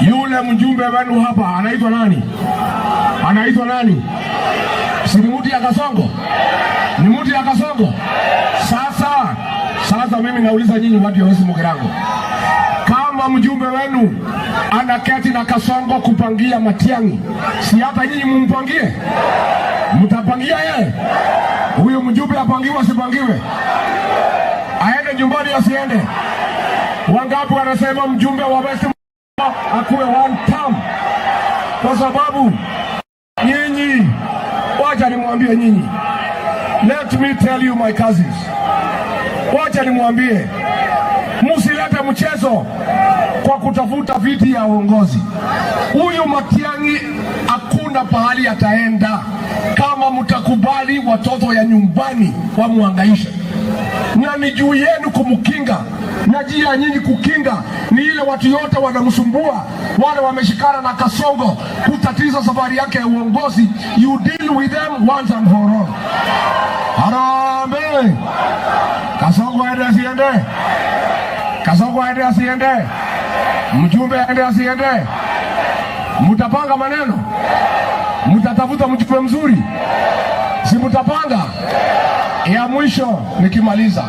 Yule mjumbe wenu hapa anaitwa nani? Anaitwa nani? Si ni mtu ya Kasongo? Ni mtu ya Kasongo? Sasa mimi nauliza nyinyi watu wa Mugirango. Kama mjumbe wenu anaketi na Kasongo kupangia Matiang'i, si hata nyinyi mumpangie? Mtapangia yeye? Huyo mjumbe apangiwe asipangiwe? Aende nyumbani asiende? Wangapi wanasema mjumbe wa West akuwe one term? Kwa sababu nyinyi, wacha nimwambie nyinyi, let me tell you my cousins, wacha nimwambie, msilete mchezo kwa kutafuta viti ya uongozi. Huyu Matiang'i hakuna pahali ataenda kama mtakubali watoto ya nyumbani wamuhangaishe. Na ni juu yenu kumkinga, na jia nyinyi kukinga ni ile watu yote wanamsumbua, wale wameshikana na Kasongo kutatiza safari yake ya uongozi. You deal with them once and for all. Harambee! Kasongo aende asiende? Kasongo aende asiende? Mjumbe aende asiende? Mutapanga maneno? Mutatafuta mjumbe mzuri? Si mutapanga? Ya mwisho nikimaliza,